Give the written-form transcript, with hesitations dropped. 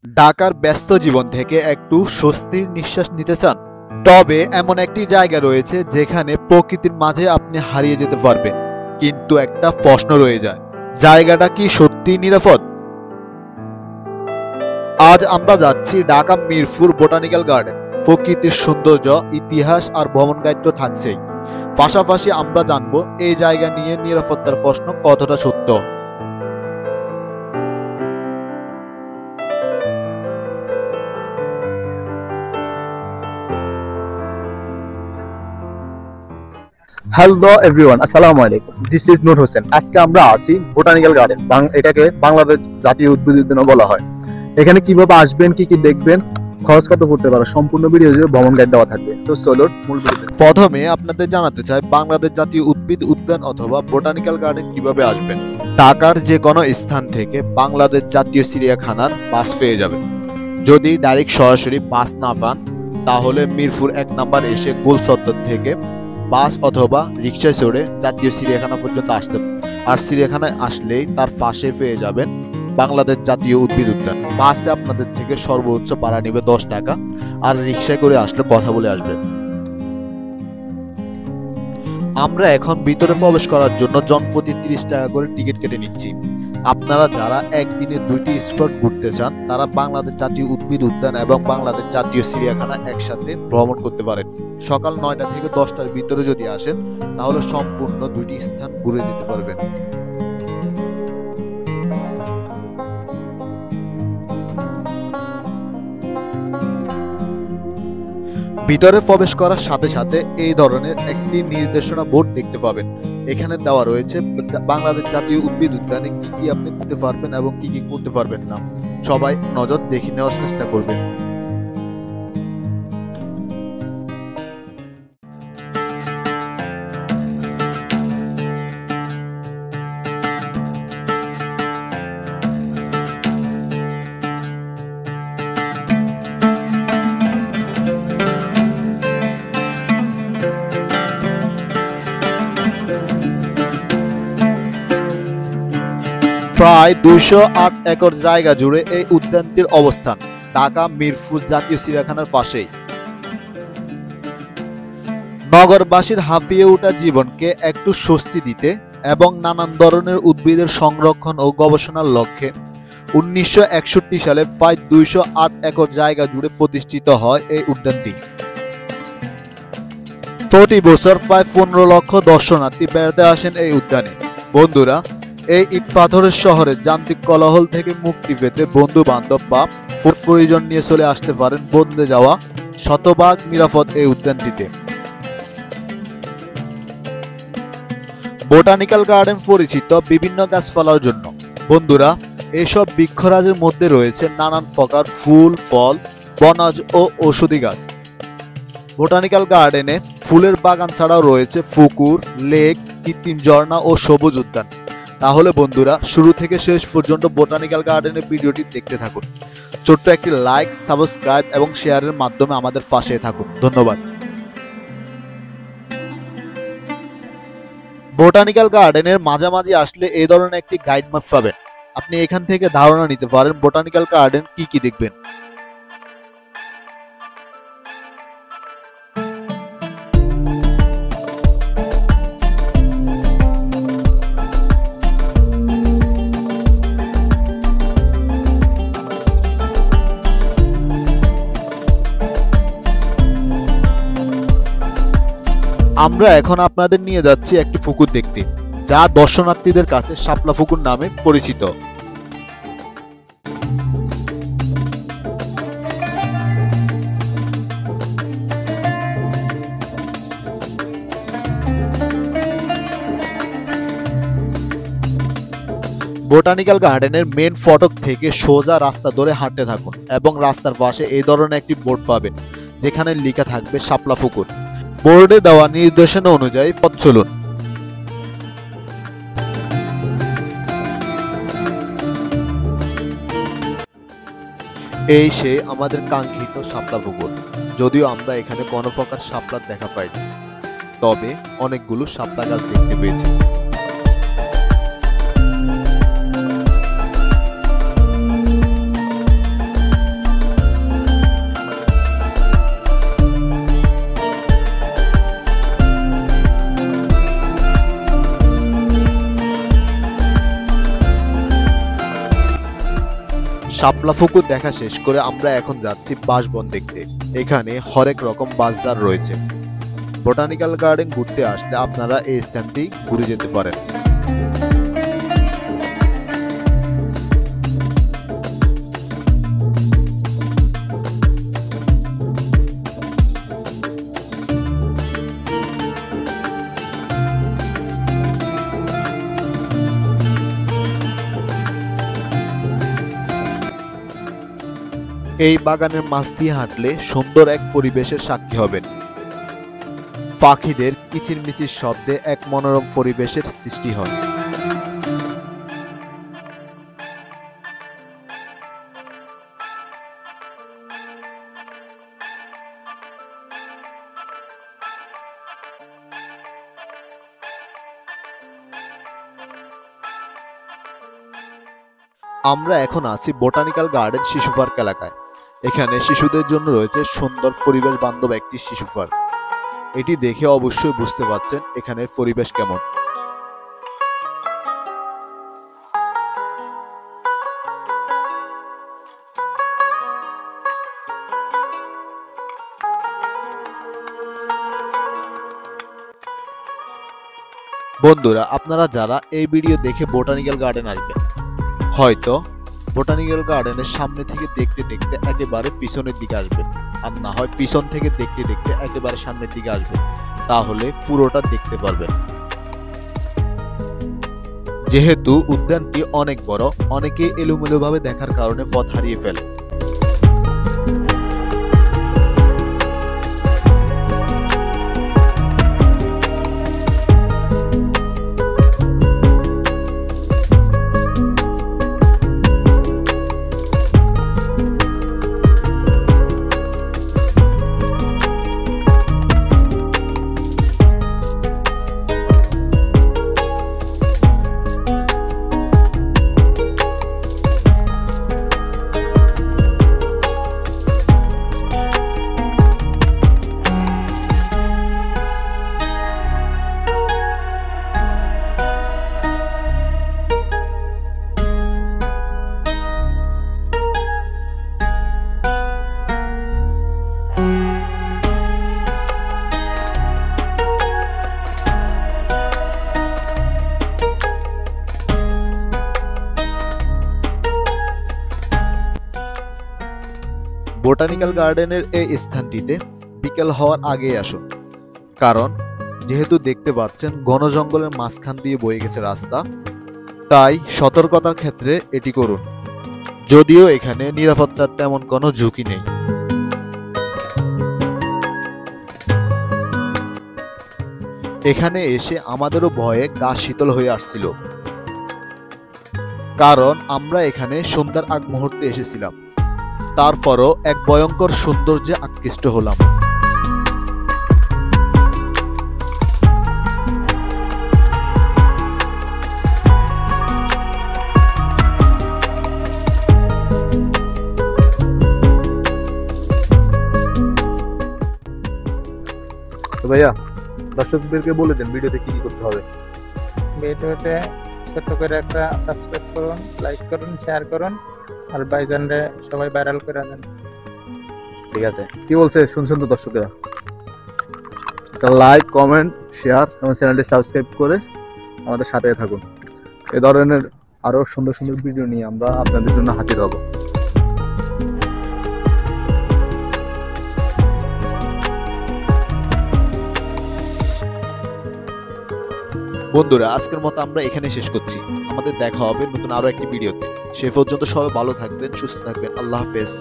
ঢাকার ব্যস্ত জীবন থেকে একটু স্বস্তির নিঃশ্বাস নিতে চান? তবে এমন একটি জায়গা রয়েছে যেখানে প্রকৃতির মাঝে আপনি হারিয়ে যেতে পারবেন, কিন্তু একটা প্রশ্ন রয়ে যায়, জায়গাটা কি সত্যিই নিরাপদ? আজ আমরা যাচ্ছি ঢাকা মিরপুর বোটানিক্যাল গার্ডেন। প্রকৃতির সৌন্দর্য, ইতিহাস আর ভ্রমণ গাইড তো থাকছেই, পাশাপাশি আমরা জানবো এই জায়গা নিয়ে নিরাপত্তার প্রশ্ন কতটা সত্য। হ্যালো এভরিওয়ান, আসসালামু আলাইকুম। দিস ইজ নূর হোসেন। আজকে আমরা আছি বোটানিক্যাল গার্ডেন, এটাকে বাংলাদেশ জাতীয় উদ্ভিদ উদ্যান বলা হয়। এখানে কিভাবে আসবেন, কি কি দেখবেন, খরচ কত পড়তে পারে, সম্পূর্ণ ভিডিও জুড়ে ভ্রমণ গাইড দেওয়া থাকবে। তো চলো মূল ভিডিও। প্রথমে আপনাদের জানাতে চাই বাংলাদেশ জাতীয় উদ্ভিদ উদ্যান অথবা বোটানিক্যাল গার্ডেন কিভাবে আসবেন। ঢাকার যে কোনো স্থান থেকে বাংলাদেশ জাতীয় চিড়িয়াখানার বাস পেয়ে যাবেন। যদি ডাইরেক্ট সরাসরি বাস না পান, তাহলে মিরপুর 1 নাম্বার এসে গোল চত্বর থেকে বাস অথবা রিক্সায় চড়ে জাতীয় চিড়িয়াখানা পর্যন্ত আসতে, আর চিড়িয়াখানায় আসলেই তার পাশে পেয়ে যাবেন বাংলাদেশ জাতীয় উদ্ভিদ উদ্যান। বাসে আপনাদের থেকে সর্বোচ্চ ভাড়া নেবে 10 টাকা, আর রিক্সায় করে আসলে কথা বলে আসবেন। আমরা এখন ভিতরে প্রবেশ করার জন্য জনপ্রতি 30 টাকা করে টিকিট কেটে নিচ্ছি। আপনারা যারা একদিনে 2টি স্পট ঘুরতে চান, তারা বাংলাদেশ জাতীয় উদ্ভিদ উদ্যান এবং বাংলাদেশ জাতীয় চিড়িয়াখানা একসাথে ভ্রমণ করতে পারেন। সকাল 9টা থেকে 10টার ভিতরে যদি আসেন, তাহলে সম্পূর্ণ 2টি স্থান ঘুরে যেতে পারবেন। ভিতরে প্রবেশ করার সাথে সাথে এই ধরনের একটি নির্দেশনা বোর্ড দেখতে পাবেন। এখানে দেওয়া রয়েছে বাংলাদেশ জাতীয় উদ্ভিদ উদ্যানে কি কি আপনি করতে পারবেন এবং কি কি করতে পারবেন না। সবাই নজর দেখে নেওয়ার চেষ্টা করবেন। প্রায় 208 একর জায়গা জুড়ে এই উদ্যানটির অবস্থান ঢাকা মিরপুর জাতীয় চিড়িয়াখানার পাশেই। নগরবাসীর হাঁপিয়ে ওঠা জীবনকে একটু স্বস্তি দিতে এবং নানান ধরনের উদ্ভিদের সংরক্ষণ ও গবেষণার লক্ষ্যে 1961 সালে প্রায় 208 একর জায়গা জুড়ে প্রতিষ্ঠিত হয় এই উদ্যানটি। প্রতি বছর প্রায় 15 লক্ষ দর্শনার্থী বেড়াতে আসেন এই উদ্যানে। বন্ধুরা, এই ইট পাথরের শহরে যান্ত্রিক কোলাহল থেকে মুক্তি পেতে বন্ধু বান্ধব বা পরিজন নিয়ে চলে আসতে পারেন বদলে যাওয়া শতভাগ নিরাপদ এই উদ্যানটিতে। বোটানিক্যাল গার্ডেন পরিচিত বিভিন্ন গাছপালার জন্য। বন্ধুরা, এইসব বৃক্ষরাজের মধ্যে রয়েছে নানান প্রকার ফুল, ফল, বনজ ও ঔষধি গাছ। বোটানিক্যাল গার্ডেনে ফুলের বাগান ছাড়াও রয়েছে পুকুর, লেক, কৃত্রিম ঝর্ণা ও সবুজ উদ্যান। তাহলে বন্ধুরা, শুরু থেকে শেষ পর্যন্ত বোটানিক্যাল গার্ডেনের ভিডিওটি দেখতে থাকুন। ছোট্ট একটি লাইক, সাবস্ক্রাইব এবং শেয়ারের মাধ্যমে আমাদের পাশে থাকুন। ধন্যবাদ। বোটানিক্যাল গার্ডেনের মাঝামাঝি আসলে এই ধরনের একটি গাইড ম্যাপ পাবেন। আপনি এখান থেকে ধারণা নিতে পারেন বোটানিক্যাল গার্ডেন কি কি দেখবেন। আমরা এখন আপনাদের নিয়ে যাচ্ছি একটি পুকুর দেখতে, যা দর্শনার্থীদের কাছে শাপলা পুকুর নামে পরিচিত। বোটানিক্যাল গার্ডেনের মেন ফটক থেকে সোজা রাস্তা ধরে হাঁটতে থাকুন এবং রাস্তার পাশে এই ধরনের একটি বোর্ড পাবেন, যেখানে লেখা থাকবে শাপলা পুকুর। বোর্ডে দেওয়া নির্দেশনা অনুযায়ী পথ চলুন। এই সে আমাদের কাঙ্ক্ষিত শাপলা পুকুর। যদিও আমরা এখানে কোনো প্রকার শাপলার দেখা পাইনি, তবে অনেকগুলো শাপলা গাছ দেখতে পেয়েছি। শাপলা পুকুর দেখা শেষ করে আমরা এখন যাচ্ছি বাঁশবন দেখতে। এখানে হরেক রকম বাজার রয়েছে। বোটানিক্যাল গার্ডেন ঘুরতে আসলে আপনারা এই স্থানটি ঘুরে যেতে পারেন। এই বাগানের মাছ দিয়ে হাঁটলে সুন্দর এক পরিবেশের সাক্ষী হবেন। পাখিদের কিচিরমিচির শব্দে এক মনোরম পরিবেশের সৃষ্টি হয়। আমরা এখন আছি বোটানিক্যাল গার্ডেন শিশু পার্ক এলাকায়। এখানে শিশুদের জন্য রয়েছে সুন্দর পরিবেশ বান্ধব একটি শিশু পার্ক। এটি দেখে অবশ্যই বুঝতে পারছেন এখানের পরিবেশ কেমন। বন্ধুরা, আপনারা যারা এই ভিডিও দেখে বোটানিক্যাল গার্ডেন আসবেন, হয়তো বোটানিক্যাল গার্ডেনের সামনে থেকে দেখতে দেখতে একেবারে পিছনের দিকে আসবেন, আর না হয় পিছন থেকে দেখতে দেখতে একেবারে সামনের দিকে আসবেন, তাহলে পুরোটা দেখতে পারবেন। যেহেতু উদ্যানটি অনেক বড়, অনেকে এলোমেলোভাবে দেখার কারণে পথ হারিয়ে ফেলে। বোটানিক্যাল গার্ডেনের এই স্থানটিতে বিকেল হওয়ার আগেই আসুন, কারণ যেহেতু দেখতে পাচ্ছেন ঘন জঙ্গলের মাঝখান দিয়ে বয়ে গেছে রাস্তা, তাই সতর্কতার ক্ষেত্রে এটি করুন। যদিও এখানে নিরাপত্তার তেমন কোনো ঝুঁকি নেই। এখানে এসে আমাদেরও ভয়ে গা শীতল হয়ে আসছিল, কারণ আমরা এখানে সন্ধ্যার আগ মুহূর্তে এসেছিলাম। তারপরও এক ভয়ঙ্কর সৌন্দর্যে আকৃষ্ট হলাম। তো ভাইয়া, দর্শকদেরকে বলে দেন ভিডিওতে কি কি করতে হবে। ভিডিওতে ছোট্ট করে একটা সাবস্ক্রাইব করুন, লাইক করুন, শেয়ার করুন, আর ভাইজানরে সবাই ভাইরাল করে দেন। ঠিক আছে, কি বলছে শুনছেন তো দর্শকরা? একটা লাইক, কমেন্ট, শেয়ার এবং চ্যানেলটি সাবস্ক্রাইব করে আমাদের সাথে থাকুন। এই ধরনের আরো সুন্দর সুন্দর ভিডিও নিয়ে আমরা আপনাদের জন্য হাজির হব। বন্ধুরা, আজকের মতো আমরা এখানে শেষ করছি। আমাদের দেখা হবে নতুন আরো একটি ভিডিওতে। সে পর্যন্ত সবাই ভালো থাকবেন, সুস্থ থাকবেন। আল্লাহ হাফেজ।